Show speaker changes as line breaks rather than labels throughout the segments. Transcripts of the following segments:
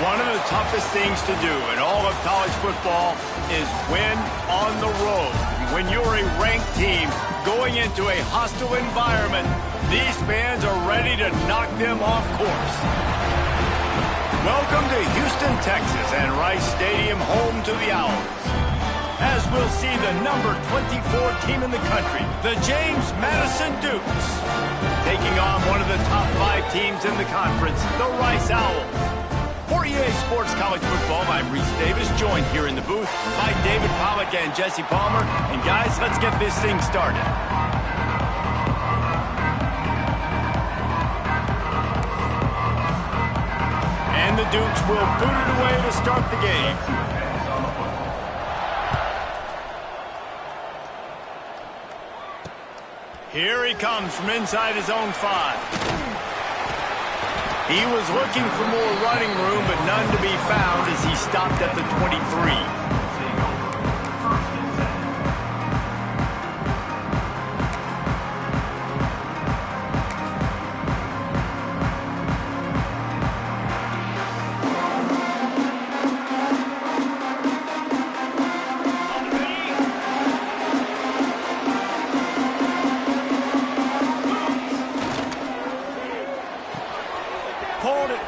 One of the toughest things to do in all of college football is win on the road. When you're a ranked team going into a hostile environment, these fans are ready to knock them off course. Welcome to Houston, Texas, and Rice Stadium, home to the Owls. As we'll see the number 24 team in the country, the James Madison Dukes, taking on one of the top 5 teams in the conference, the Rice Owls. For EA Sports College Football, I'm Reese Davis, joined here in the booth by David Pollack and Jesse Palmer. And guys, let's get this thing started. And the Dukes will boot it away to start the game. Here he comes from inside his own 5. He was looking for more running room, but none to be found as he stopped at the 23.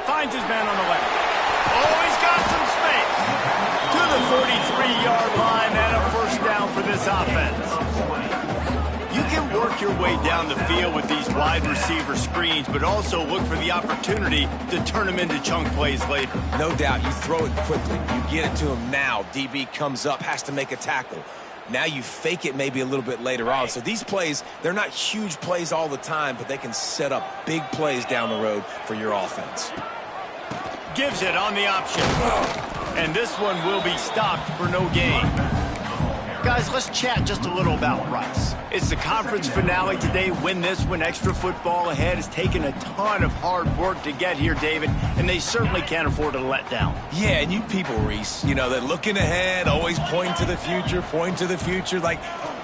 Finds his man on the left. Oh, he's got some space. To the 43-yard line and a first down for this offense. You can work your way down the field with these wide receiver screens, but also look for the opportunity to turn them into chunk plays later.
No doubt, you throw it quickly. You get it to him now. DB comes up, has to make a tackle. Now you fake it maybe a little bit later on. So these plays, they're not huge plays all the time, but they can set up big plays down the road for your offense.
Gives it on the option. And this one will be stopped for no gain. Guys, let's chat just a little about Rice. It's the conference finale today. Win this one. Extra football ahead. Has taken a ton of hard work to get here, David, and they certainly can't afford to let down.
Yeah, and you people, Reese, you know, they're looking ahead, always pointing to the future, like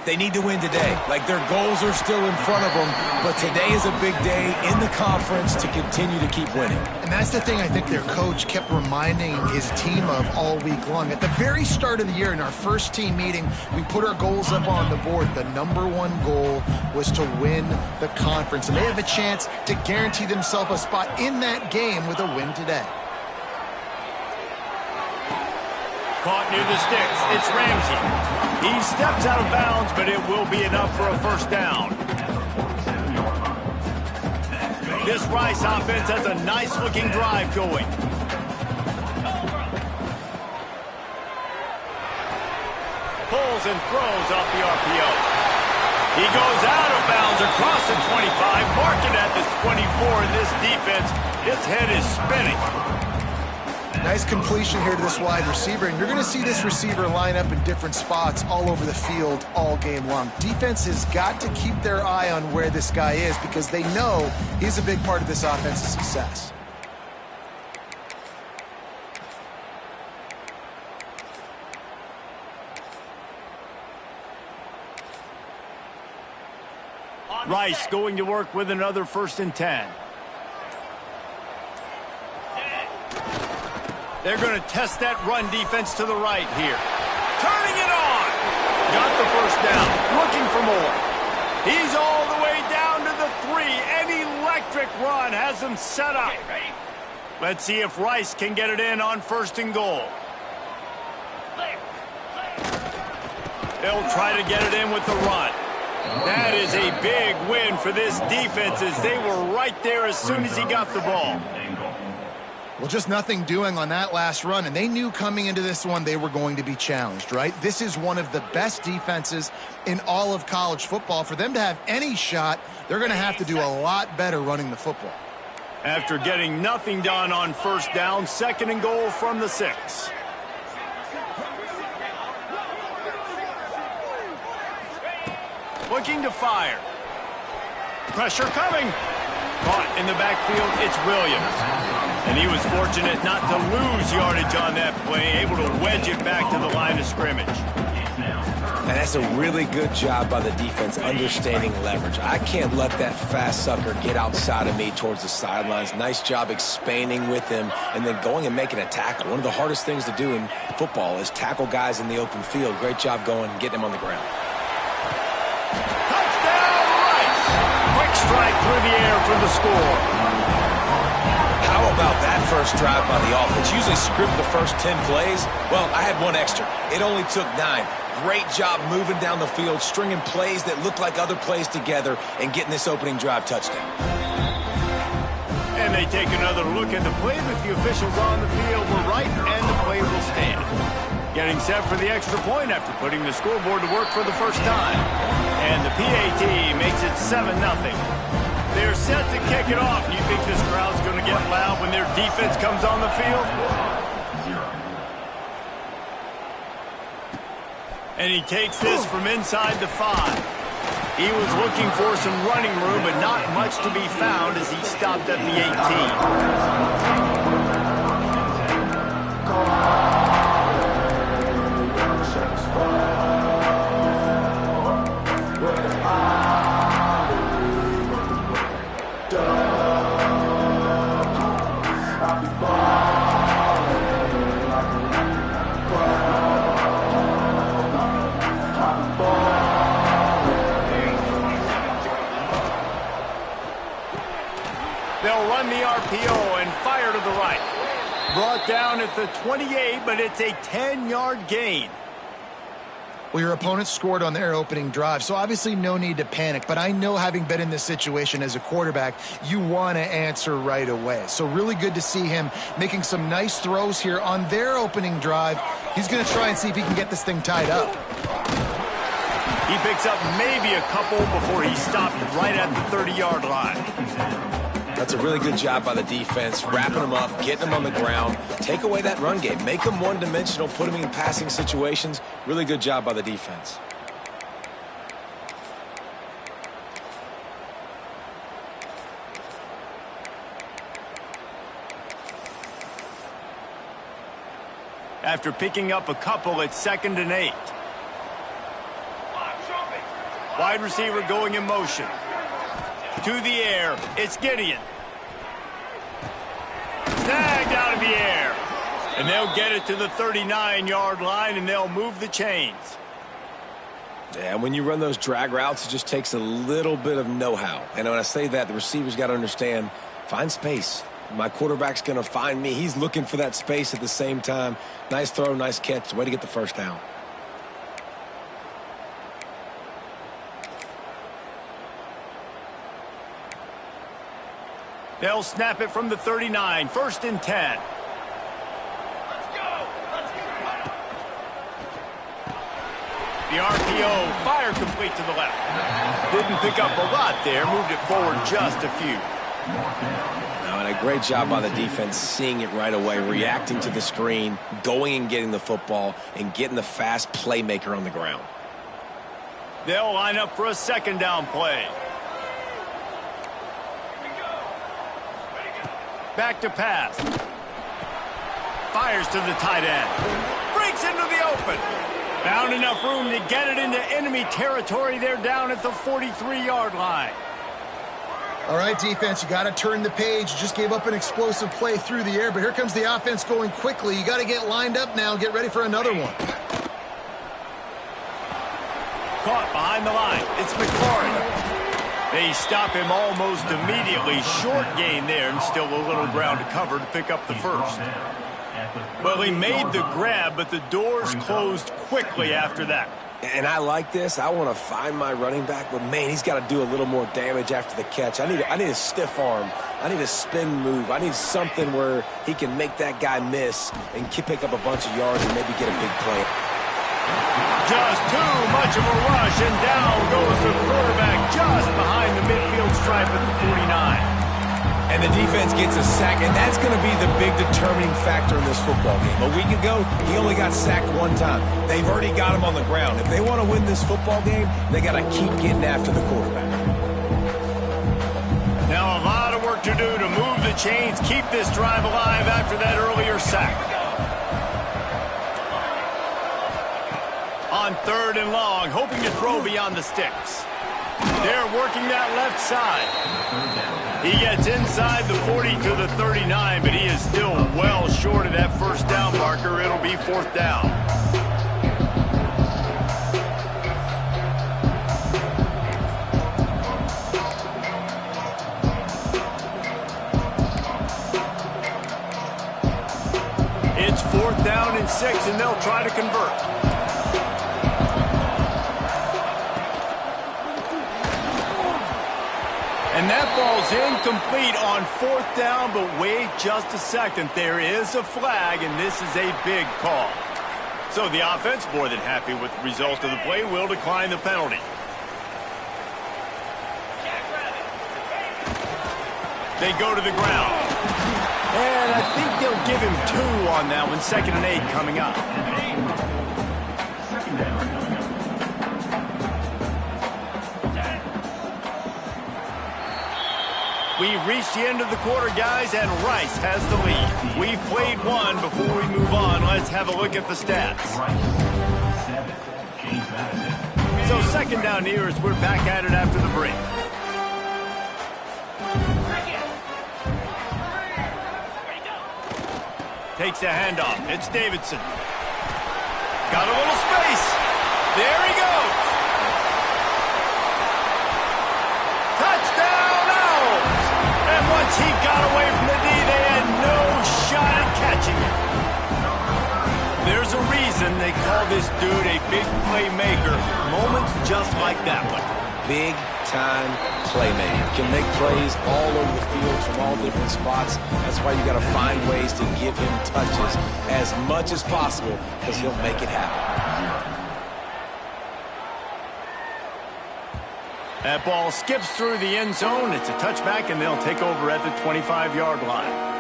they need to win today. Like their goals are still in front of them, but today is a big day in the conference to continue to keep winning.
And that's the thing I think their coach kept reminding his team of all week long. At the very start of the year, in our first team meeting, we put our goals up on the board. The number one goal was to win the conference, and they have a chance to guarantee themselves a spot in that game with a win today.
Caught near the sticks. It's Ramsey. He steps out of bounds, but it will be enough for a first down. This Rice offense has a nice-looking drive going. Pulls and throws off the RPO. He goes out of bounds across the 25, marking at the 24, and this defense, its head is spinning.
Nice completion here to this wide receiver, and you're going to see this receiver line up in different spots all over the field all game long. Defense has got to keep their eye on where this guy is because they know he's a big part of this offense's success.
Rice going to work with another 1st and 10. They're going to test that run defense to the right here. Turning it on. Got the first down. Looking for more. He's all the way down to the 3. An electric run has him set up. Let's see if Rice can get it in on 1st and goal. They'll try to get it in with the run. That is a big win for this defense as they were right there as soon as he got the ball.
Well, just nothing doing on that last run, and they knew coming into this one they were going to be challenged, right? This is one of the best defenses in all of college football. For them to have any shot, they're going to have to do a lot better running the football.
After getting nothing done on 1st down, 2nd and goal from the 6. Looking to fire. Pressure coming. Caught in the backfield, it's Williams. And he was fortunate not to lose yardage on that play, able to wedge it back to the line of scrimmage.
And that's a really good job by the defense understanding leverage. I can't let that fast sucker get outside of me towards the sidelines. Nice job expanding with him and then going and making a tackle. One of the hardest things to do in football is tackle guys in the open field. Great job going and getting them on the ground.
Touchdown, Rice! Quick strike through the air for the score.
How about that first drive by the offense? Usually script the first 10 plays. Well, I had one extra. It only took 9. Great job moving down the field, stringing plays that look like other plays together, and getting this opening drive touchdown.
And they take another look at the play, but the officials on the field were right, and the play will stand. Getting set for the extra point after putting the scoreboard to work for the first time. And the PAT makes it 7-0. They're set to kick it off. Do you think this crowd's going to get loud when their defense comes on the field? And he takes this from inside the 5. He was looking for some running room, but not much to be found as he stopped at the 18. They'll run the RPO and fire to the right. Brought down at the 28, but it's a 10-yard gain.
Well, your opponent scored on their opening drive, so obviously no need to panic. But I know, having been in this situation as a quarterback, you want to answer right away. So really good to see him making some nice throws here on their opening drive. He's going to try and see if he can get this thing tied up.
He picks up maybe a couple before he stopped right at the 30-yard line.
That's a really good job by the defense, wrapping them up, getting them on the ground. Take away that run game. Make them one-dimensional, put them in passing situations. Really good job by the defense.
After picking up a couple, it's 2nd and 8. Wide receiver going in motion. To the air, it's Gideon. Snagged out of the air. And they'll get it to the 39-yard line, and they'll move the chains.
Yeah, when you run those drag routes, it just takes a little bit of know-how. And when I say that, the receiver's got to understand, find space. My quarterback's going to find me. He's looking for that space at the same time. Nice throw, nice catch. Way to get the first down.
They'll snap it from the 39, 1st and 10. The RPO, fire complete to the left. Didn't pick up a lot there, moved it forward just a few.
And a great job by the defense, seeing it right away, reacting to the screen, going and getting the football, and getting the fast playmaker on the ground.
They'll line up for a 2nd down play. Back to pass. Fires to the tight end. Breaks into the open. Found enough room to get it into enemy territory. They're down at the 43-yard line.
All right, defense, you got to turn the page. You just gave up an explosive play through the air, but here comes the offense going quickly. You got to get lined up now and get ready for another one.
Caught behind the line. It's McLaurin. They stop him almost immediately. Short gain there, and still a little ground to cover to pick up the first. Well, he made the grab, but the doors closed quickly after that.
And I like this. I want to find my running back, but, man, he's got to do a little more damage after the catch. I need a stiff arm. I need a spin move. I need something where he can make that guy miss and pick up a bunch of yards and maybe get a big play.
Just too much of a rush, and down goes the quarterback just behind the midfield stripe at the 49.
And the defense gets a sack, and that's going to be the big determining factor in this football game. A week ago, he only got sacked 1 time. They've already got him on the ground. If they want to win this football game, they got to keep getting after the quarterback.
Now a lot of work to do to move the chains, keep this drive alive after that earlier sack. On on 3rd and long, hoping to throw beyond the sticks. They're working that left side. He gets inside the 40 to the 39, but he is still well short of that first down marker. It'll be 4th down. It's 4th down and 6, and they'll try to convert. And that ball's incomplete on 4th down, but wait just a second. There is a flag, and this is a big call. So the offense, more than happy with the result of the play, will decline the penalty. They go to the ground. And I think they'll give him 2 on that one. 2nd and 8 coming up. We've reached the end of the quarter, guys, and Rice has the lead. We've played one. Before we move on, let's have a look at the stats. So 2nd down here as we're back at it after the break. Takes the handoff. It's Davidson. Got a little space. There he goes. Touchdown, Owls! And once he got away from the D, they had no shot at catching him. There's a reason they call this dude a big playmaker. Moments just like that one.
Big-time playmaker. Can make plays all over the field from all different spots. That's why you got to find ways to give him touches as much as possible, because he'll make it happen.
That ball skips through the end zone. It's a touchback, and they'll take over at the 25-yard line.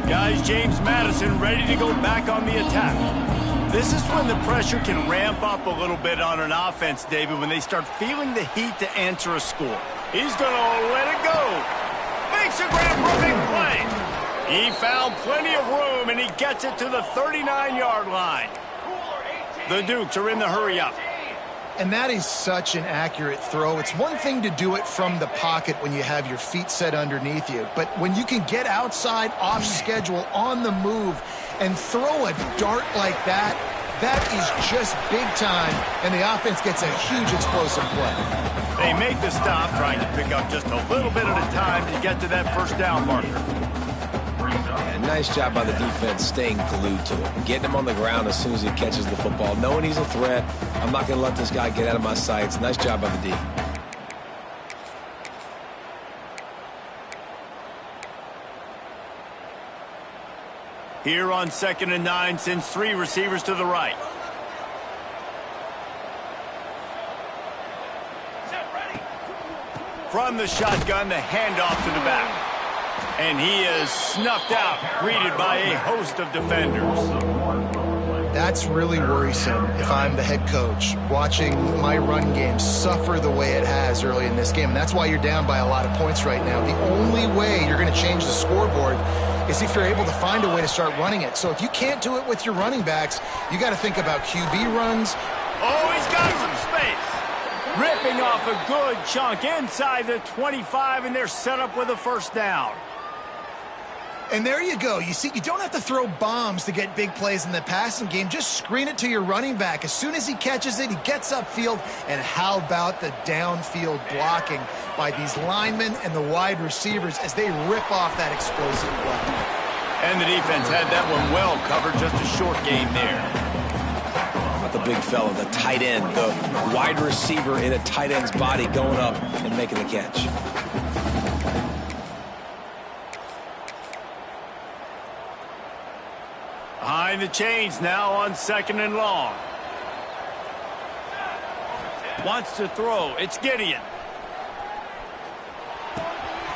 Guys, James Madison ready to go back on the attack. This is when the pressure can ramp up a little bit on an offense, David, when they start feeling the heat to answer a score. He's going to let it go. Makes a grab for a big play. He found plenty of room, and he gets it to the 39-yard line. The Dukes are in the hurry-up.
And that is such an accurate throw. It's one thing to do it from the pocket when you have your feet set underneath you, but when you can get outside, off schedule, on the move, and throw a dart like that, that is just big time, and the offense gets a huge explosive play.
They make the stop, trying to pick up just a little bit at a time to get to that first down marker.
Yeah, nice job by the defense staying glued to it. Getting him on the ground as soon as he catches the football. Knowing he's a threat. I'm not going to let this guy get out of my sights. Nice job by the D.
Here on 2nd and 9, sends 3 receivers to the right. From the shotgun, the handoff to the back. And he is snuffed out, greeted by a host of defenders.
That's really worrisome if I'm the head coach, watching my run game suffer the way it has early in this game. And that's why you're down by a lot of points right now. The only way you're going to change the scoreboard is if you're able to find a way to start running it. So if you can't do it with your running backs, you got to think about QB runs.
Oh, he's got some space. Ripping off a good chunk inside the 25, and they're set up with a first down.
And there you go. You see, you don't have to throw bombs to get big plays in the passing game. Just screen it to your running back. As soon as he catches it, he gets upfield. And how about the downfield blocking by these linemen and the wide receivers as they rip off that explosive play.
And the defense had that one well covered. Just a short game there.
Not the big fella, the tight end, the wide receiver in a tight end's body going up and making the catch.
Behind the chains now on 2nd and long. Wants to throw. It's Gideon.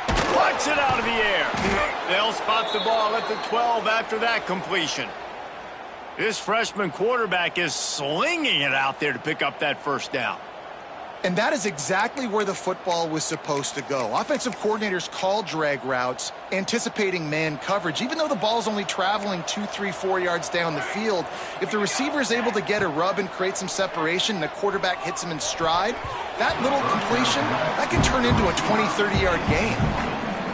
Plucks it out of the air. They'll spot the ball at the 12 after that completion. This freshman quarterback is slinging it out there to pick up that first down.
And that is exactly where the football was supposed to go. Offensive coordinators call drag routes, anticipating man coverage. Even though the ball's only traveling 2, 3, 4 yards down the field, if the receiver is able to get a rub and create some separation and the quarterback hits him in stride, that little completion, that can turn into a 20, 30-yard gain.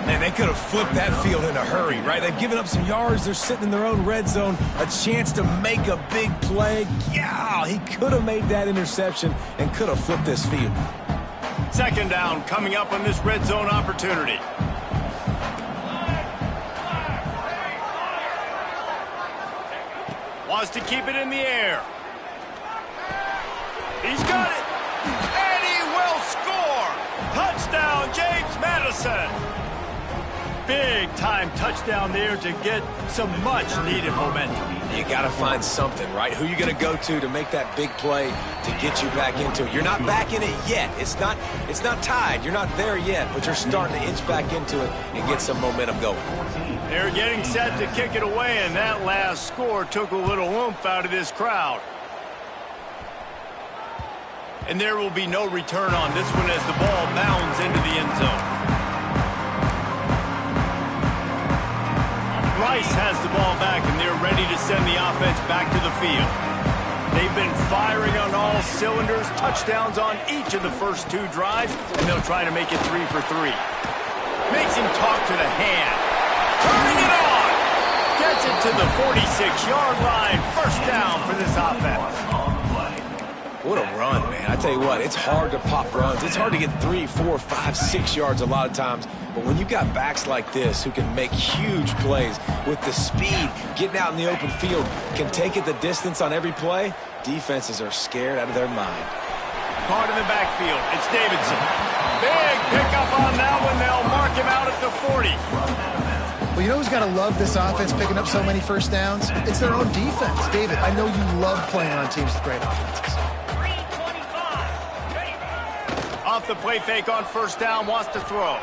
Man, they could have flipped that field in a hurry, right? They've given up some yards. They're sitting in their own red zone. A chance to make a big play. Yeah, he could have made that interception and could have flipped this field.
Second down coming up on this red zone opportunity. Wants to keep it in the air. He's got it. And he will score. Touchdown, James Madison. Big-time touchdown there to get some much-needed momentum.
You got to find something, right? Who you going to go to make that big play to get you back into it? You're not back in it yet. It's not tied. You're not there yet, but you're starting to inch back into it and get some momentum going.
They're getting set to kick it away, and that last score took a little oomph out of this crowd. And there will be no return on this one as the ball bounds into the end zone. Rice has the ball back, and they're ready to send the offense back to the field. They've been firing on all cylinders, touchdowns on each of the first 2 drives, and they'll try to make it 3 for 3. Makes him talk to the hand. Turning it on! Gets it to the 46-yard line. First down for this offense.
What a run, man. I tell you what, it's hard to pop runs. It's hard to get 3, 4, 5, 6 yards a lot of times. But when you've got backs like this who can make huge plays with the speed, getting out in the open field, can take it the distance on every play, defenses are scared out of their mind.
Caught in the backfield. It's Davidson. Big pickup on that one. They'll mark him out at the 40.
Well, you know who's got to love this offense picking up so many first downs? It's their own defense. David, I know you love playing on teams with great offenses.
Off the play fake on first down, wants to throw.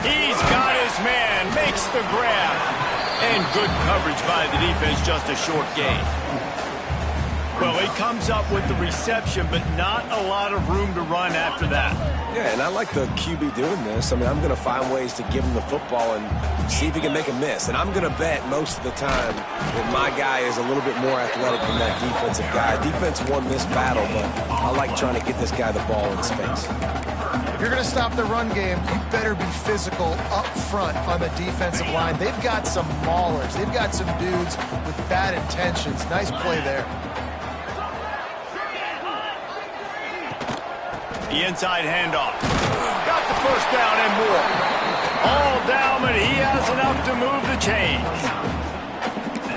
He's got his man, makes the grab. And good coverage by the defense, just a short gain. Well, he comes up with the reception, but not a lot of room to run after that.
Yeah, and I like the QB doing this. I mean, I'm going to find ways to give him the football and see if he can make a miss. And I'm going to bet most of the time that my guy is a little bit more athletic than that defensive guy. Defense won this battle, but I like trying to get this guy the ball in space.
If you're going to stop the run game, you better be physical up front on the defensive line. They've got some maulers. They've got some dudes with bad intentions. Nice play there.
The inside handoff. Got the first down and more. All down, but he has enough to move the chains.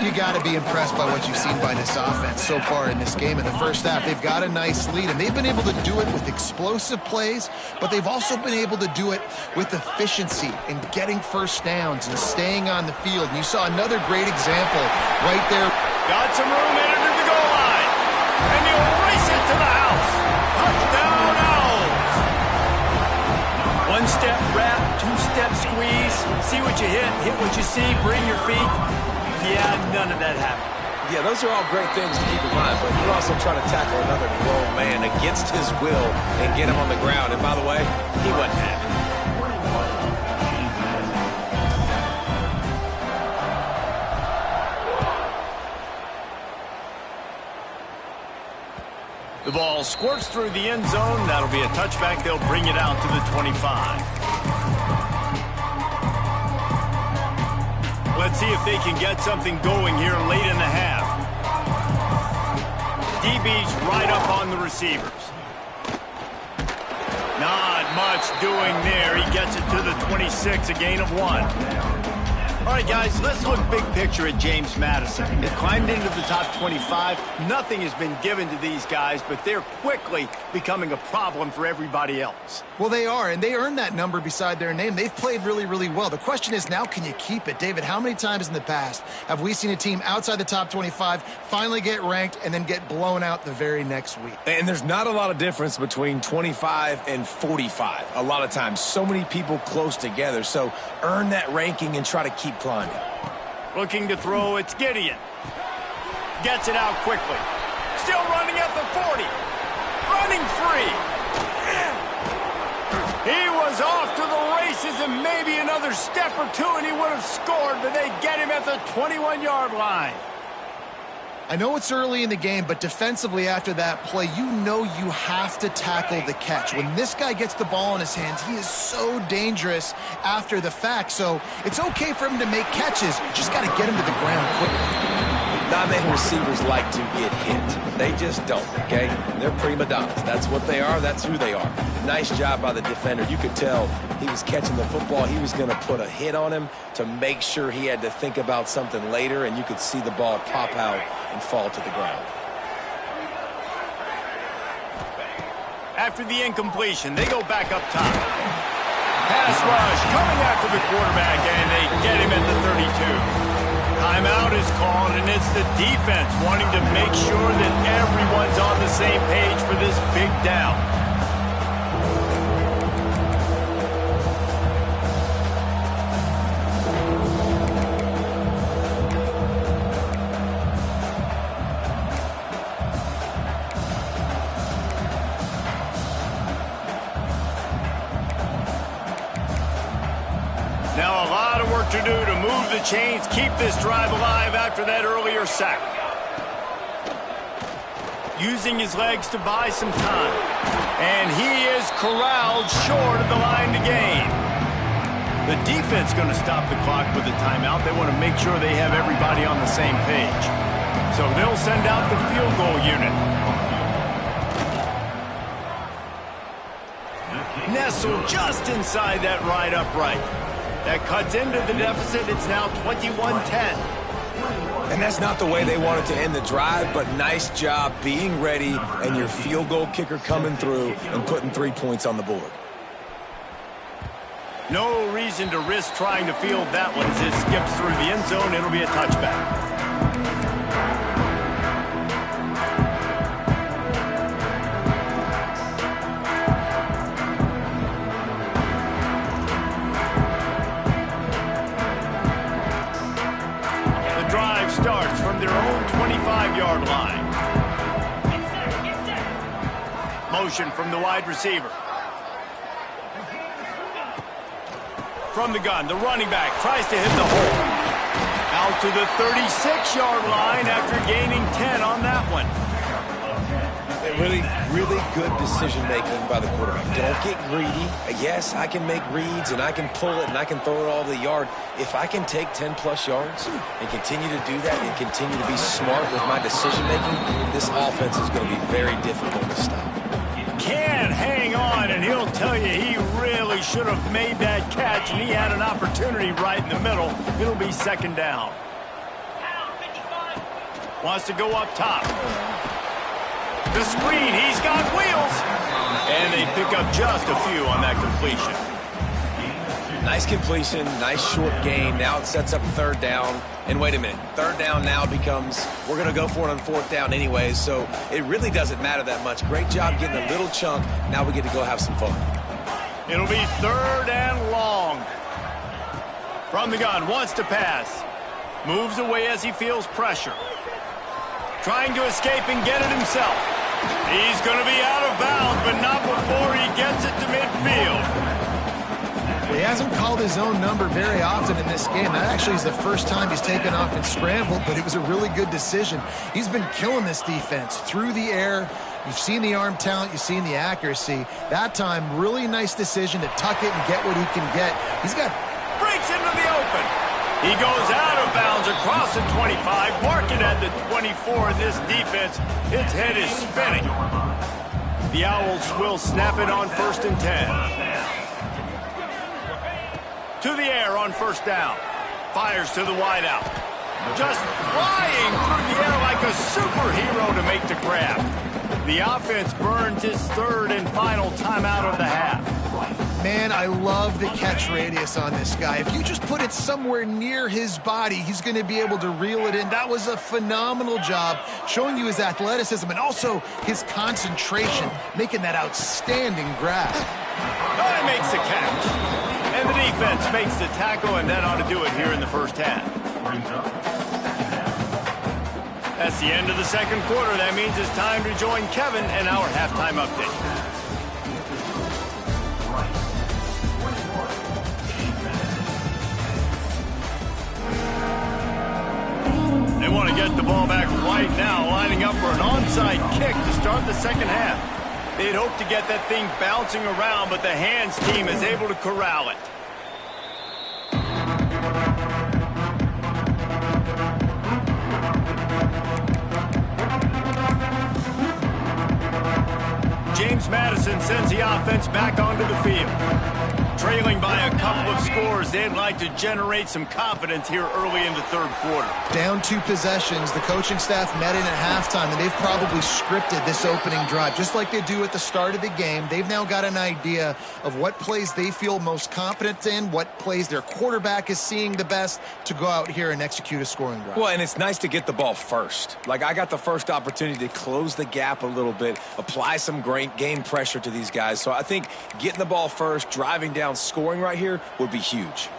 You got to be impressed by what you've seen by this offense so far in this game. In the first half, they've got a nice lead, and they've been able to do it with explosive plays, but they've also been able to do it with efficiency and getting first downs and staying on the field. And you saw another great example right there.
Got some room in under the goal line, and he'll race it to the house. Touchdown, Owls. One-step wrap, two-step squeeze. See what you hit what you see, bring your feet. Yeah, none of that happened.
Yeah, those are all great things to keep in mind, but you're also trying to tackle another grown man against his will and get him on the ground. And by the way, he wasn't happy.
The ball squirts through the end zone. That'll be a touchback. They'll bring it out to the 25. Let's see if they can get something going here late in the half. DB's right up on the receivers. Not much doing there. He gets it to the 26, a gain of 1. All right, guys, let's look big picture at James Madison. He's climbed into the top 25. Nothing has been given to these guys, but they're quickly becoming a problem for everybody else.
Well, they are, and they earned that number beside their name. They've played really, really well. The question is now, can you keep it? David, how many times in the past have we seen a team outside the top 25 finally get ranked and then get blown out the very next week?
And there's not a lot of difference between 25 and 45. A lot of times, so many people close together. So earn that ranking and try to keep climbing.
Looking to throw, it's Gideon. Gets it out quickly. Still running at the 40. Running free. He was off to the races, and maybe another step or two and he would have scored, but they get him at the 21-yard line.
I know it's early in the game, but defensively after that play, you know you have to tackle the catch. When this guy gets the ball in his hands, he is so dangerous after the fact. So it's okay for him to make catches. You just got to get him to the ground quickly.
Not many receivers like to get hit. They just don't, okay? They're prima donnas. That's what they are. That's who they are. Nice job by the defender. You could tell he was catching the football. He was going to put a hit on him to make sure he had to think about something later, and you could see the ball pop out and fall to the ground.
After the incompletion, they go back up top. Pass rush coming after the quarterback, and they get him at the 32. Timeout is called, and it's the defense wanting to make sure that everyone's on the same page for this big down. Now a lot of work to do to move the chains, keep this drive alive after that earlier sack. Using his legs to buy some time. And he is corralled short of the line to gain. The defense going to stop the clock with a timeout. They want to make sure they have everybody on the same page. So they'll send out the field goal unit. Nestled just inside that right upright. That cuts into the deficit. It's now 21-10.
And that's not the way they wanted to end the drive, but nice job being ready and your field goal kicker coming through and putting 3 points on the board.
No reason to risk trying to field that one as it skips through the end zone. It'll be a touchback. Starts from their own 25-yard line. Motion from the wide receiver. From the gun, the running back tries to hit the hole. Out to the 36-yard line after gaining 10 on that one.
Really, really good decision-making by the quarterback. Don't get greedy. Yes, I can make reads, and I can pull it, and I can throw it all the yard. If I can take 10-plus yards and continue to do that and continue to be smart with my decision-making, this offense is going to be very difficult to stop.
Can't hang on, and he'll tell you he really should have made that catch, and he had an opportunity right in the middle. It'll be second down. Wants to go up top. The screen, he's got wheels. And they pick up just a few on that completion.
Nice completion, nice short gain. Now it sets up third down. And wait a minute, third down now becomes, we're going to go for it on fourth down anyways, so it really doesn't matter that much. Great job getting a little chunk. Now we get to go have some fun.
It'll be third and long. From the gun, wants to pass. Moves away as he feels pressure. Trying to escape and get it himself. He's going to be out of bounds, but not before he gets it to midfield.
Well, he hasn't called his own number very often in this game. That actually is the first time he's taken off and scrambled, but it was a really good decision. He's been killing this defense through the air. You've seen the arm talent, you've seen the accuracy. That time, really nice decision to tuck it and get what he can get. He's got...
Breaks into the open. He goes out of bounds across the 25, mark it at the 24. This defense, its head is spinning. The Owls will snap it on 1st and 10. To the air on first down. Fires to the wideout. Just flying through the air like a superhero to make the grab. The offense burns his third and final timeout of the half.
Man, I love the catch radius on this guy. If you just put it somewhere near his body, he's going to be able to reel it in. That was a phenomenal job, showing you his athleticism and also his concentration, making that outstanding grab.
But he makes the catch. And the defense makes the tackle, and that ought to do it here in the first half. That's the end of the second quarter. That means it's time to join Kevin in our halftime update. They want to get the ball back right now, lining up for an onside kick to start the second half. They'd hope to get that thing bouncing around, but the hands team is able to corral it. James Madison sends the offense back onto the field. Trailing by a couple of scores, they'd like to generate some confidence here early in the third quarter.
Down 2 possessions, the coaching staff met in at halftime, and they've probably scripted this opening drive. Just like they do at the start of the game, they've now got an idea of what plays they feel most confident in, what plays their quarterback is seeing the best to go out here and execute a scoring drive.
Well, and it's nice to get the ball first. Like, I got the first opportunity to close the gap a little bit, apply some great game pressure to these guys. So I think getting the ball first, driving down, scoring right here would be huge.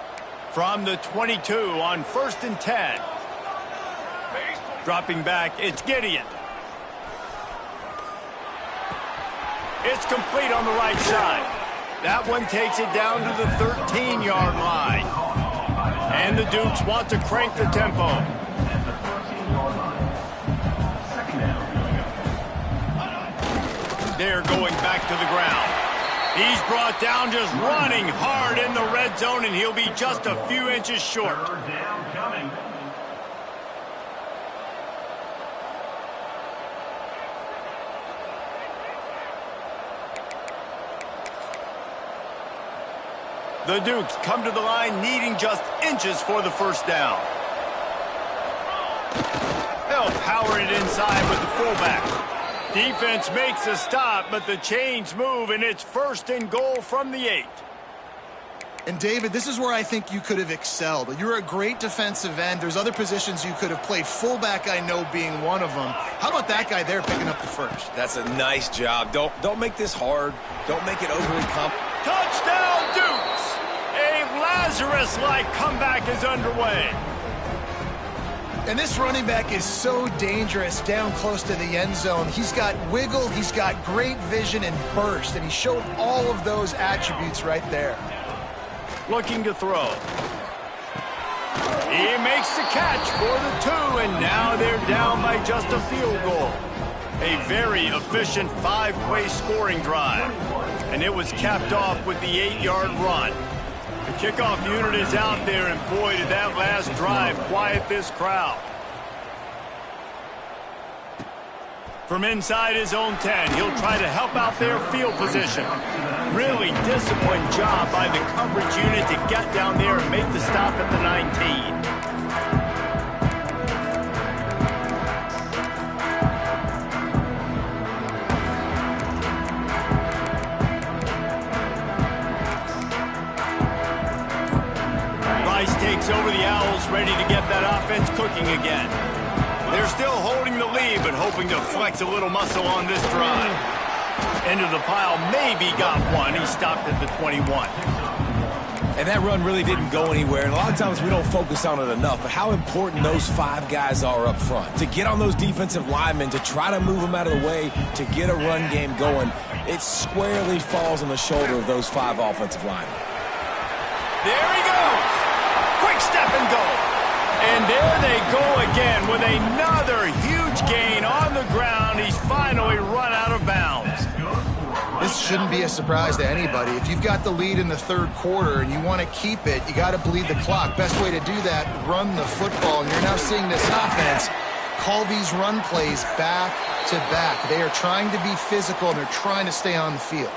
From the 22 on 1st and 10. Dropping back, it's Gideon. It's complete on the right side. That one takes it down to the 13-yard line. And the Dukes want to crank the tempo. They're going back to the ground. He's brought down just running hard in the red zone, and he'll be just a few inches short. The Dukes come to the line needing just inches for the first down. They'll power it inside with the fullback. Defense makes a stop, but the chains move, and it's 1st and goal from the 8.
And, David, this is where I think you could have excelled. You're a great defensive end. There's other positions you could have played. Fullback, I know, being one of them. How about that guy there picking up the first?
That's a nice job. Don't make this hard. Don't make it overly complicated.
Touchdown, Dukes! A Lazarus-like comeback is underway.
And this running back is so dangerous down close to the end zone. He's got wiggle, he's got great vision and burst, and he showed all of those attributes right there.
Looking to throw. He makes the catch for the 2, and now they're down by just a field goal. A very efficient 5-play scoring drive. And it was capped off with the 8-yard run. The kickoff unit is out there, and boy, did that last drive quiet this crowd. From inside his own 10, he'll try to help out their field position. Really disciplined job by the coverage unit to get down there and make the stop at the 19. Takes over the Owls, ready to get that offense cooking again. They're still holding the lead, but hoping to flex a little muscle on this drive. Into the pile, maybe got one. He stopped at the 21.
And that run really didn't go anywhere, and a lot of times we don't focus on it enough, but how important those 5 guys are up front. To get on those defensive linemen, to try to move them out of the way, to get a run game going, it squarely falls on the shoulder of those 5 offensive linemen.
There he goes! Quick step and go. And there they go again with another huge gain on the ground. He's finally run out of bounds.
This shouldn't be a surprise to anybody. If you've got the lead in the third quarter and you want to keep it, you got to bleed the clock. Best way to do that, run the football. And you're now seeing this offense call these run plays back to back. They are trying to be physical, and they're trying to stay on the field.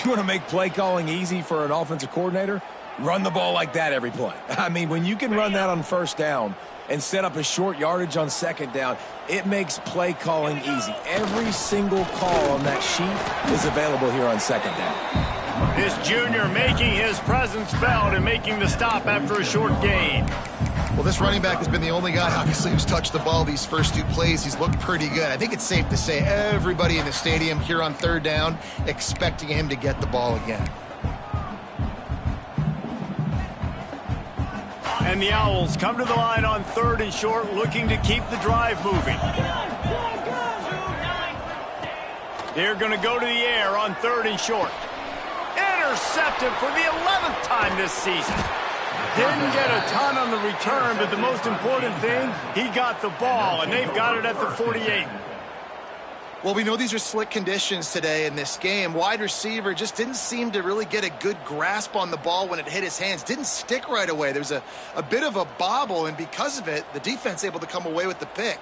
You want to make play calling easy for an offensive coordinator? Run the ball like that every play. I mean, when you can run that on first down and set up a short yardage on second down, it makes play calling easy. Every single call on that sheet is available here on second down.
This junior making his presence felt and making the stop after a short gain.
Well, this running back has been the only guy, obviously, who's touched the ball these first 2 plays. He's looked pretty good. I think it's safe to say everybody in the stadium here on third down expecting him to get the ball again.
And the Owls come to the line on 3rd and short, looking to keep the drive moving. They're going to go to the air on 3rd and short. Intercepted for the 11th time this season. Didn't get a ton on the return, but the most important thing, he got the ball, and they've got it at the 48.
Well, we know these are slick conditions today in this game. Wide receiver just didn't seem to really get a good grasp on the ball when it hit his hands. Didn't stick right away. There was a bit of a bobble, and because of it, the defense able to come away with the pick.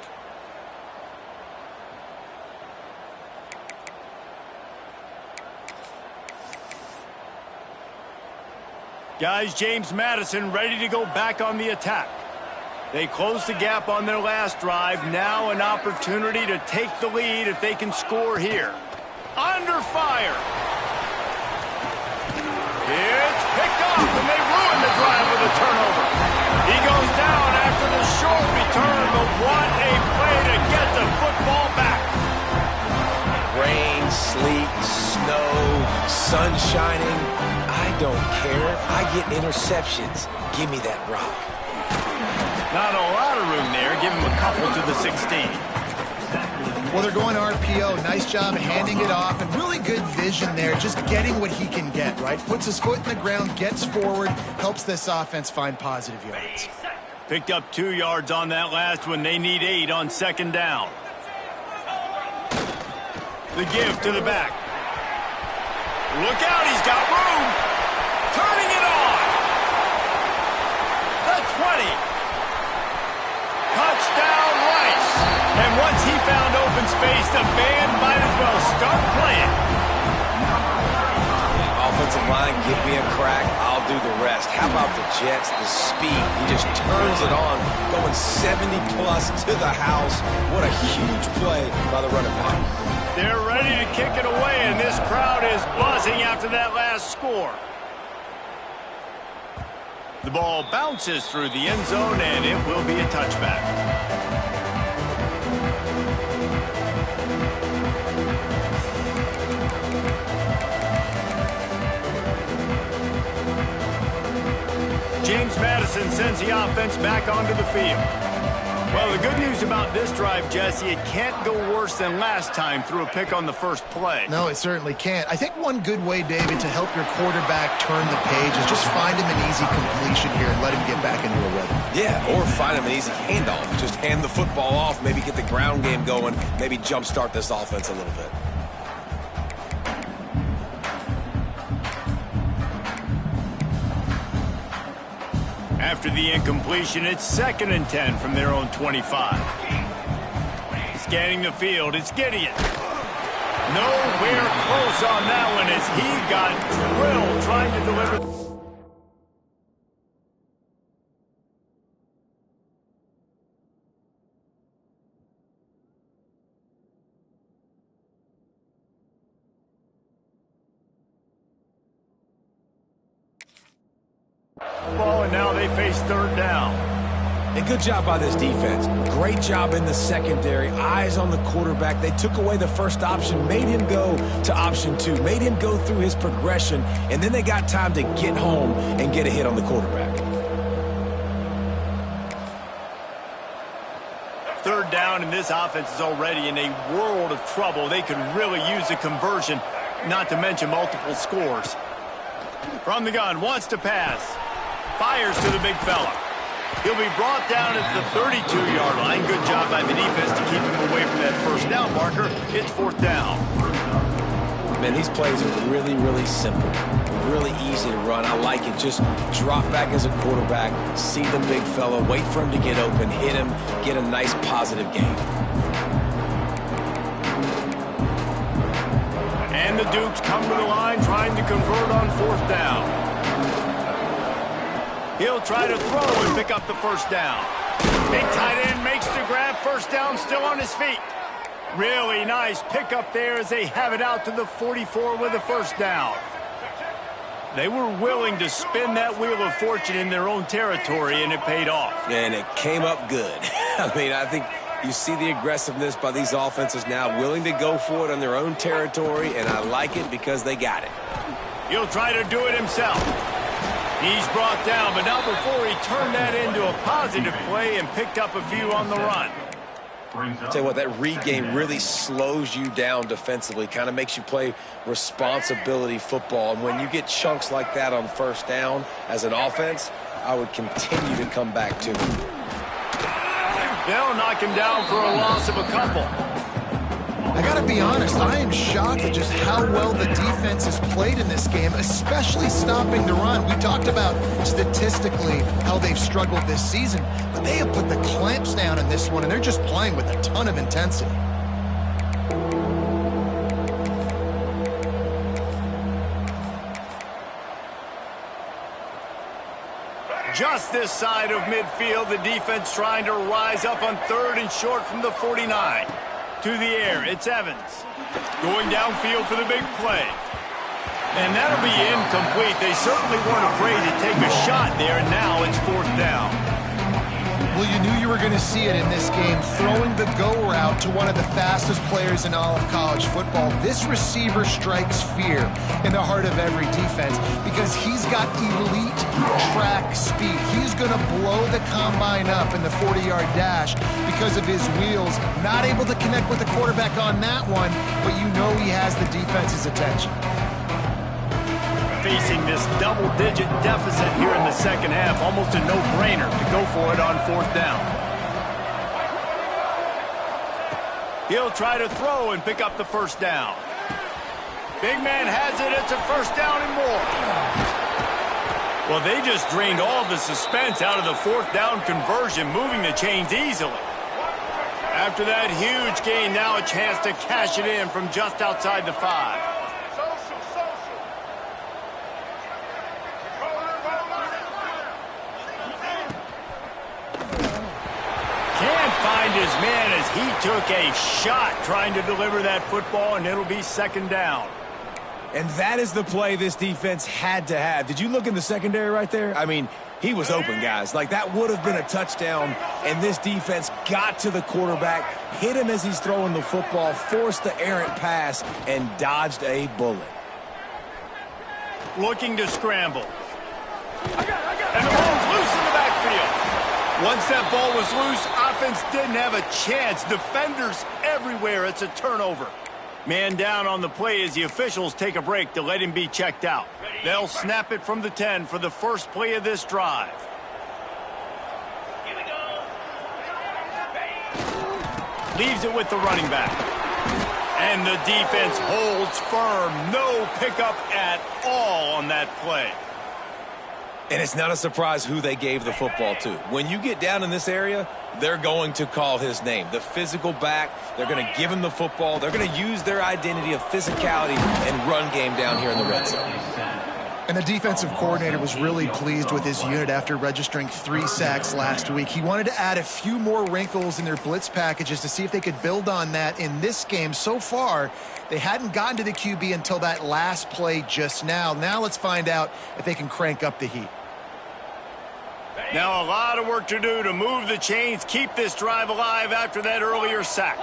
Guys, James Madison ready to go back on the attack. They closed the gap on their last drive. Now an opportunity to take the lead if they can score here. Under fire. It's picked off, and they ruin the drive with a turnover. He goes down after the short return, but what a play to get the football back.
Rain, sleet, snow, sun shining. I don't care. I get interceptions. Give me that rock.
Not a lot of room there. Give him a couple to the 16.
Well, they're going RPO. Nice job handing it off, and really good vision there, just getting what he can get, right? Puts his foot in the ground, gets forward, helps this offense find positive yards.
Picked up 2 yards on that last one. They need 8 on 2nd down. The give to the back. Look out, he's got room. Turning it on. The 20. Touchdown, Rice. And once he found open space, the band might as well start playing.
Yeah, offensive line, give me a crack. I'll do the rest. How about the Jets, the speed? He just turns it on, going 70-plus to the house. What a huge play by the running back.
They're ready to kick it away, and this crowd is buzzing after that last score. The ball bounces through the end zone, and it will be a touchback. James Madison sends the offense back onto the field. Well, the good news about this drive, Jesse, it can't go worse than last time through a pick on the first play.
No, it certainly can't. I think one good way, David, to help your quarterback turn the page is just find him an easy completion here and let him get back into a rhythm.
Yeah, or find him an easy handoff. Just hand the football off, maybe get the ground game going, maybe jumpstart this offense a little bit.
After the incompletion, it's 2nd and 10 from their own 25. Scanning the field, it's Gideon. Nowhere close on that one as he got drilled trying to deliver. Ball, and now they face 3rd down.
And good job by this defense. Great job in the secondary. Eyes on the quarterback. They took away the first option, made him go to option 2, made him go through his progression, and then they got time to get home and get a hit on the quarterback.
3rd down, and this offense is already in a world of trouble. They could really use a conversion, not to mention multiple scores. From the gun, wants to pass. Fires to the big fella. He'll be brought down at the 32-yard line. Good job by the defense to keep him away from that first down marker. It's 4th down.
Man, these plays are really, really simple. Really easy to run. I like it. Just drop back as a quarterback, see the big fella, wait for him to get open, hit him, get a nice positive gain.
And the Dukes come to the line trying to convert on 4th down. He'll try to throw and pick up the first down. Big tight end makes the grab. First down, still on his feet. Really nice pickup there as they have it out to the 44 with a first down. They were willing to spin that wheel of fortune in their own territory, and it paid off.
And it came up good. I mean, I think you see the aggressiveness by these offenses now, willing to go for it on their own territory, and I like it because they got it.
He'll try to do it himself. He's brought down, but not before he turned that into a positive play and picked up a few on the run.
I'll tell you what, that read game really slows you down defensively, kind of makes you play responsibility football. And when you get chunks like that on first down as an offense, I would continue to come back to it.
They'll knock him down for a loss of a couple.
I got to be honest, I am shocked at just how well the defense has played in this game, especially stopping the run. We talked about statistically how they've struggled this season, but they have put the clamps down in this one, and they're just playing with a ton of intensity.
Just this side of midfield, the defense trying to rise up on 3rd and short from the 49. To the air, it's Evans. Going downfield for the big play. And that'll be incomplete. They certainly weren't afraid to take a shot there, and now it's 4th down.
Well, you knew you were going to see it in this game, throwing the go route to one of the fastest players in all of college football. This receiver strikes fear in the heart of every defense because he's got elite track speed. He's going to blow the combine up in the 40-yard dash because of his wheels. Not able to connect with the quarterback on that one, but you know he has the defense's attention.
Facing this double-digit deficit here in the second half, almost a no-brainer to go for it on 4th down. He'll try to throw and pick up the 1st down. Big man has it. It's a 1st down and more. Well, they just drained all the suspense out of the 4th down conversion, moving the chains easily. After that huge gain, now a chance to cash it in from just outside the 5. His man as he took a shot trying to deliver that football, and it'll be 2nd down.
And that is the play this defense had to have. Did you look in the secondary right there? I mean, he was open, guys. Like, that would have been a touchdown, and this defense got to the quarterback, hit him as he's throwing the football, forced the errant pass, and dodged a bullet.
Looking to scramble. And the ball's loose in the backfield. Once that ball was loose, offense didn't have a chance. Defenders everywhere. It's a turnover. Man down on the play as the officials take a break to let him be checked out. They'll snap it from the 10 for the first play of this drive. Leaves it with the running back. And the defense holds firm. No pickup at all on that play.
And it's not a surprise who they gave the football to. When you get down in this area, they're going to call his name. The physical back, they're going to give him the football. They're going to use their identity of physicality and run game down here in the red zone.
And the defensive coordinator was really pleased with his unit after registering 3 sacks last week. He wanted to add a few more wrinkles in their blitz packages to see if they could build on that in this game. So far, they hadn't gotten to the QB until that last play just now. Now let's find out if they can crank up the heat.
Now a lot of work to do to move the chains, keep this drive alive after that earlier sack.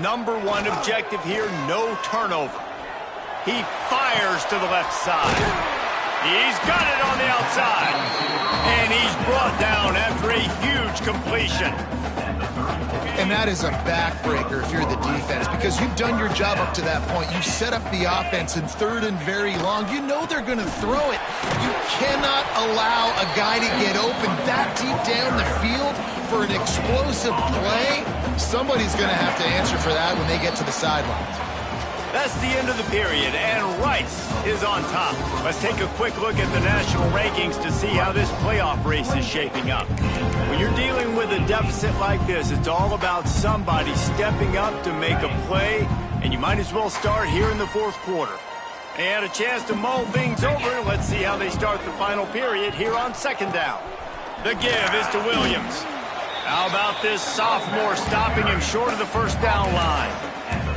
Number 1 objective here, no turnover. He fires to the left side. He's got it on the outside. And he's brought down after a huge completion.
And that is a backbreaker if you're the defense, because you've done your job up to that point. You've set up the offense in 3rd and very long. You know they're going to throw it. You cannot allow a guy to get open that deep down the field for an explosive play. Somebody's going to have to answer for that when they get to the sidelines.
That's the end of the period, and Rice is on top. Let's take a quick look at the national rankings to see how this playoff race is shaping up. When you're dealing with a deficit like this, it's all about somebody stepping up to make a play, and you might as well start here in the 4th quarter. They had a chance to mull things over. Let's see how they start the final period here on 2nd down. The give is to Williams. How about this sophomore stopping him short of the 1st down line?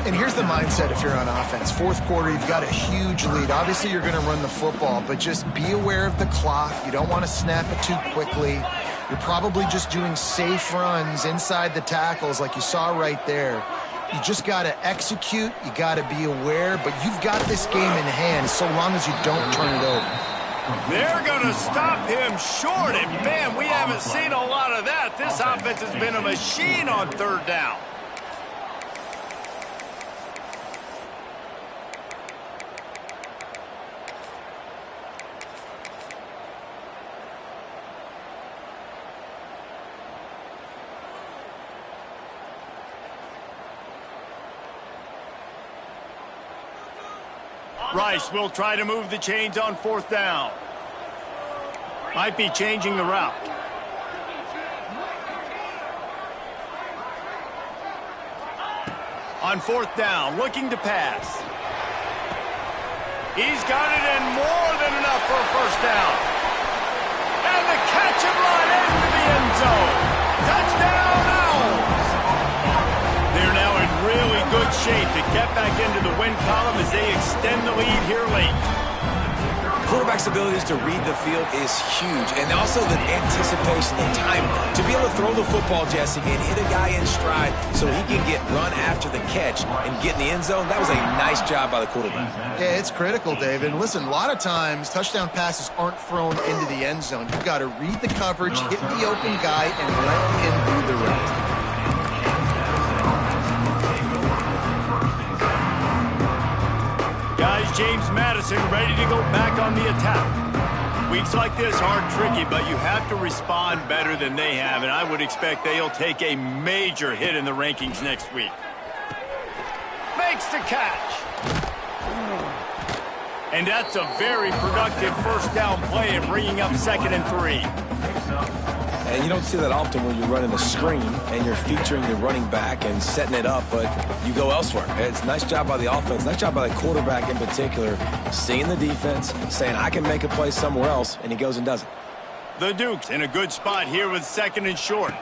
And here's the mindset if you're on offense. 4th quarter, you've got a huge lead. Obviously, you're going to run the football, but just be aware of the clock. You don't want to snap it too quickly. You're probably just doing safe runs inside the tackles like you saw right there. You just got to execute. You got to be aware, but you've got this game in hand so long as you don't turn it over.
They're going to stop him short, and man, we haven't seen a lot of that. This offense has been a machine on third down. Rice will try to move the chains on fourth down. Might be changing the route. On fourth down, looking to pass. He's got it in more than enough for a first down. And the catch and run into the end zone. Touchdown, Owls! They're now in really good shape to get back into the win column as they extend the lead here late.
Quarterback's abilities to read the field is huge, and also the anticipation, the time to be able to throw the football, Jesse, and hit a guy in stride so he can get run after the catch and get in the end zone. That was a nice job by the quarterback.
Yeah, it's critical, David. And listen, a lot of times touchdown passes aren't thrown into the end zone. You've got to read the coverage, hit the open guy, and let him do the rest.
Guys, James Madison ready to go back on the attack. Weeks like this are tricky, but you have to respond better than they have, and I would expect they'll take a major hit in the rankings next week. Makes the catch. And that's a very productive first down play in bringing up 2nd and 3.
And you don't see that often when you're running a screen and you're featuring the running back and setting it up, but you go elsewhere. It's a nice job by the offense, nice job by the quarterback in particular, seeing the defense, saying, I can make a play somewhere else, and he goes and does it.
The Dukes in a good spot here with 2nd and short.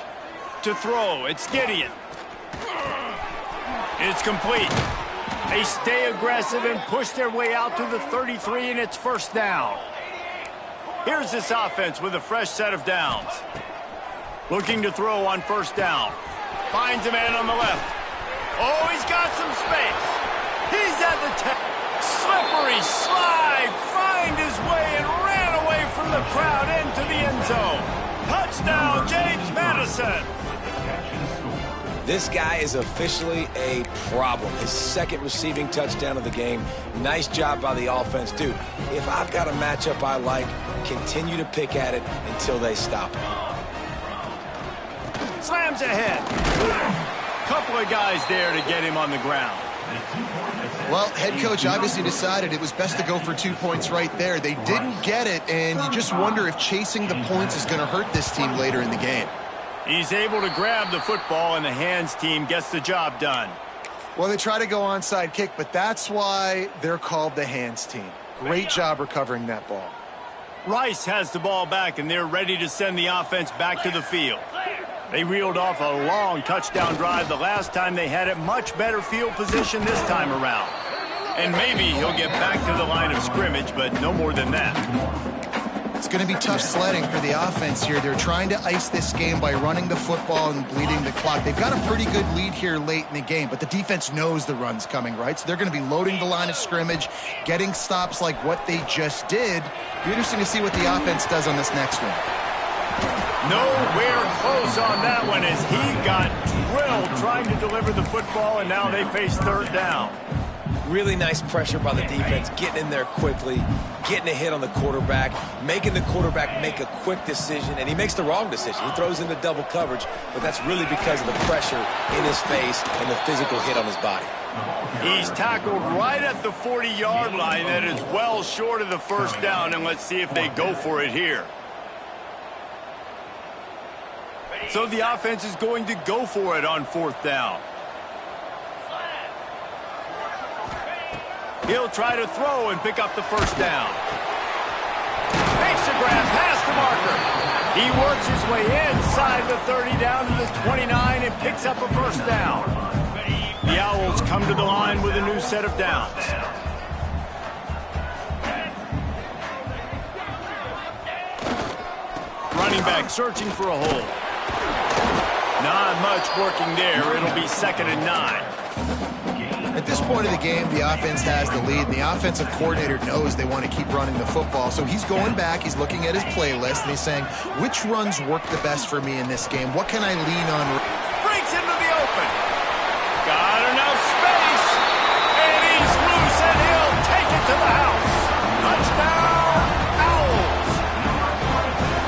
To throw, it's Gideon. It's complete. They stay aggressive and push their way out to the 33, and it's first down. Here's this offense with a fresh set of downs. Looking to throw on first down. Finds a man on the left. Oh, he's got some space. He's at the 10. Slippery slide. Find his way and ran away from the crowd into the end zone. Touchdown, James Madison.
This guy is officially a problem. His 2nd receiving touchdown of the game. Nice job by the offense. Dude, if I've got a matchup I like, continue to pick at it until they stop it.
Slams ahead. Couple of guys there to get him on the ground.
Well, head coach obviously decided it was best to go for 2 points right there. They didn't get it, and you just wonder if chasing the points is going to hurt this team later in the game.
He's able to grab the football, and the hands team gets the job done.
Well, they try to go onside kick, but that's why they're called the hands team. Great job recovering that ball.
Rice has the ball back, and they're ready to send the offense back to the field. They reeled off a long touchdown drive the last time they had it. Much better field position this time around. And maybe he'll get back to the line of scrimmage, but no more than that.
It's going to be tough sledding for the offense here. They're trying to ice this game by running the football and bleeding the clock. They've got a pretty good lead here late in the game, but the defense knows the run's coming, right? So they're going to be loading the line of scrimmage, getting stops like what they just did. Be interesting to see what the offense does on this next one.
Nowhere close on that one as he got drilled trying to deliver the football, and now they face third down.
Really nice pressure by the defense, getting in there quickly, getting a hit on the quarterback, making the quarterback make a quick decision, and he makes the wrong decision. He throws into double coverage, but that's really because of the pressure in his face and the physical hit on his body.
He's tackled right at the 40-yard line. That is well short of the first down, and let's see if they go for it here. So the offense is going to go for it on fourth down. He'll try to throw and pick up the first down. Makes a grab past the marker. He works his way inside the 30 down to the 29 and picks up a first down. The Owls come to the line with a new set of downs. Running back searching for a hole. Not much working there. It'll be 2nd and 9.
At this point of the game, the offense has the lead, and the offensive coordinator knows they want to keep running the football. So he's going back, he's looking at his playlist, and he's saying, which runs work the best for me in this game? What can I lean on?
Breaks into the open. Got enough space. And he's loose, and he'll take it to the house. Touchdown, Owls.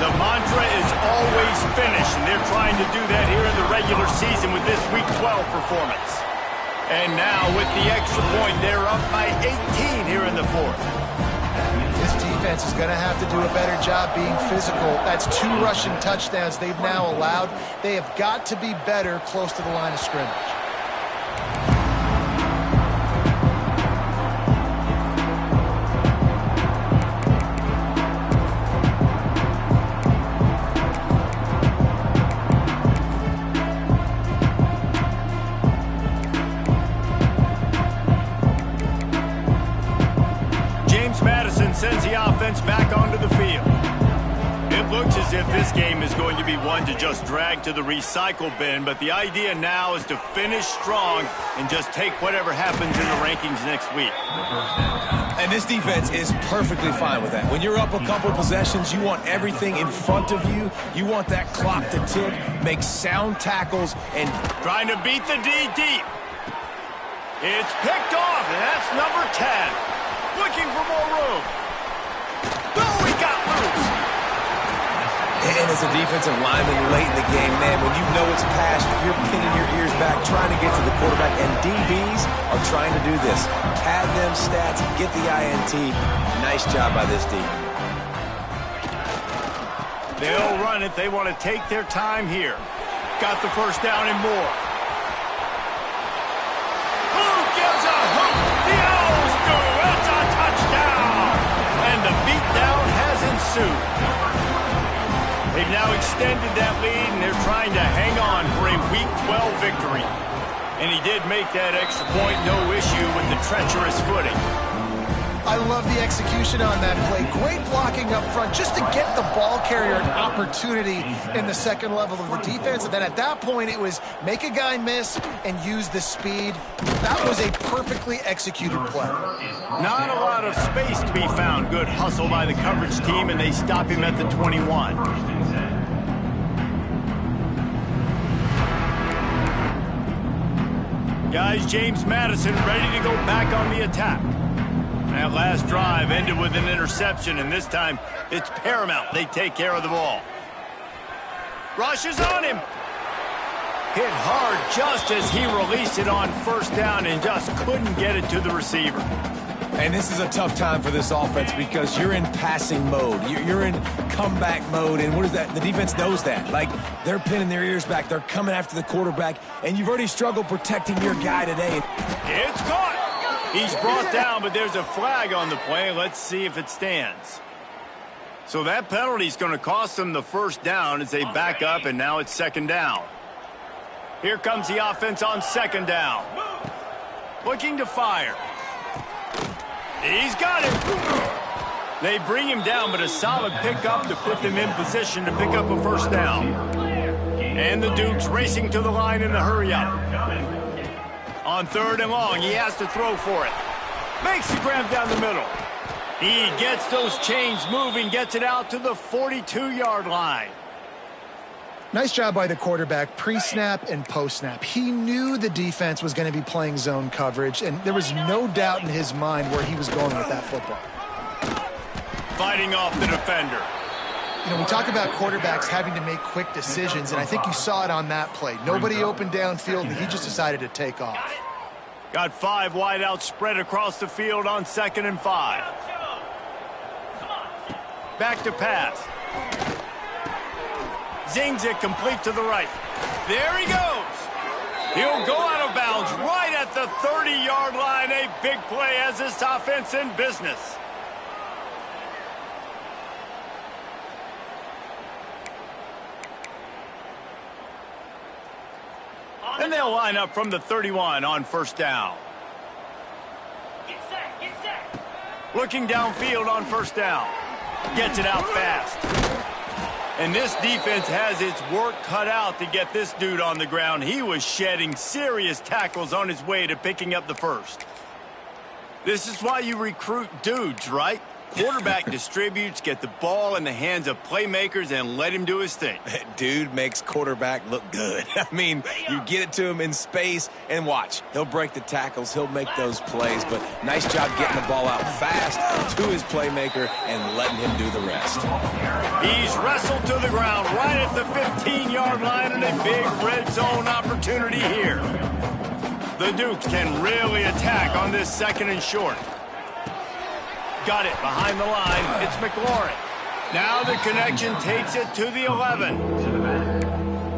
The mantra is always finish, and they're trying to do that here in the regular season with this Week 12 performance. And now with the extra point, they're up by 18 here in the fourth.
This defense is going to have to do a better job being physical. That's 2 rushing touchdowns they've now allowed. They have got to be better close to the line of scrimmage.
Sends the offense back onto the field. It looks as if this game is going to be one to just drag to the recycle bin, but the idea now is to finish strong and just take whatever happens in the rankings next week.
And this defense is perfectly fine with that. When you're up a couple possessions, you want everything in front of you. You want that clock to tick, make sound tackles, and
trying to beat the D deep. It's picked off, and that's number 10. Looking for more room. Oh, he got loose.
And as a defensive lineman late in the game, man, when you know it's past, you're pinning your ears back, trying to get to the quarterback, and DBs are trying to do this. Pad them stats, get the INT. Nice job by this D.
They'll run it. They want to take their time here. Got the first down and more. Who gives a hook? The Owls do. It's a touchdown. And the beatdown has ensued. They've now extended that lead, and they're trying to hang on for a Week 12 victory. And he did make that extra point, no issue with the treacherous footing.
I love the execution on that play. Great blocking up front just to get the ball carrier an opportunity in the second level of the defense. And then at that point, it was make a guy miss and use the speed. That was a perfectly executed play.
Not a lot of space to be found. Good hustle by the coverage team, and they stop him at the 21. Guys, James Madison ready to go back on the attack. That last drive ended with an interception, and this time it's paramount they take care of the ball. Rushes on him. Hit hard just as he released it on first down and just couldn't get it to the receiver.
And this is a tough time for this offense because you're in passing mode. You're in comeback mode, and what is that? The defense knows that. Like, they're pinning their ears back. They're coming after the quarterback, and you've already struggled protecting your guy today.
It's caught. He's brought down, but there's a flag on the play. Let's see if it stands. So that penalty is going to cost them the first down as they back up, and now it's second down. Here comes the offense on second down. Looking to fire. He's got it. They bring him down, but a solid pickup to put them in position to pick up a first down. And the Dukes racing to the line in the hurry-up. On third and long, he has to throw for it. Makes the grab down the middle. He gets those chains moving, gets it out to the 42-yard line.
Nice job by the quarterback, pre-snap and post-snap. He knew the defense was going to be playing zone coverage, and there was no doubt in his mind where he was going with that football.
Fighting off the defender.
You know, we talk about quarterbacks having to make quick decisions, and I think you saw it on that play. Nobody open downfield, and he just decided to take off.
Got 5 wideouts spread across the field on 2nd and 5. Back to pass. Zings it complete to the right. There he goes. He'll go out of bounds right at the 30-yard line. A big play as this offense in business. And they'll line up from the 31 on first down. Get set. Looking downfield on first down. Gets it out fast. And this defense has its work cut out to get this dude on the ground. He was shedding serious tackles on his way to picking up the first. This is why you recruit dudes, right? Quarterback distributes, get the ball in the hands of playmakers, and let him do his thing.
Dude makes quarterback look good. I mean, you get it to him in space, and watch. He'll break the tackles. He'll make those plays, but nice job getting the ball out fast to his playmaker and letting him do the rest.
He's wrestled to the ground right at the 15-yard line, and a big red zone opportunity here. The Dukes can really attack on this second and short. Got it behind the line. It's McLaurin. Now the connection takes it to the 11.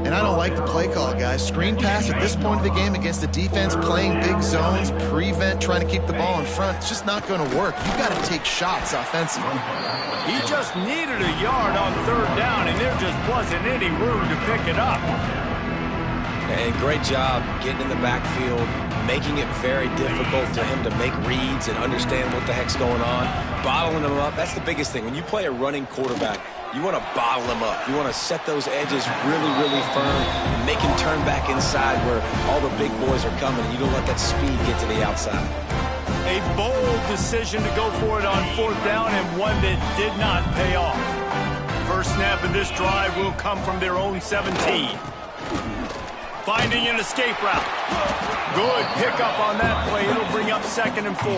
And I don't like the play call, guys. Screen pass at this point of the game against the defense, playing big zones, prevent, trying to keep the ball in front. It's just not going to work. You got to take shots offensively.
He just needed a yard on third down, and there just wasn't any room to pick it up.
And great job getting in the backfield, making it very difficult to him to make reads and understand what the heck's going on. Bottling him up, that's the biggest thing. When you play a running quarterback, you want to bottle him up. You want to set those edges really, really firm and make him turn back inside where all the big boys are coming, and you don't let that speed get to the outside.
A bold decision to go for it on fourth down, and one that did not pay off. First snap of this drive will come from their own 17. Finding an escape route. Good pickup on that play. It'll bring up 2nd and 4.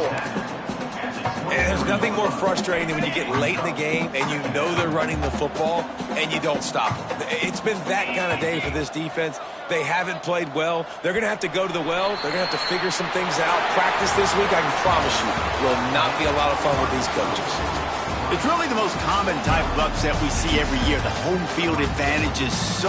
And there's nothing more frustrating than when you get late in the game and you know they're running the football and you don't stop them. It's been that kind of day for this defense. They haven't played well. They're going to have to go to the well. They're going to have to figure some things out. Practice this week, I can promise you, will not be a lot of fun with these coaches.
It's really the most common type of upset we see every year. The home field advantage is so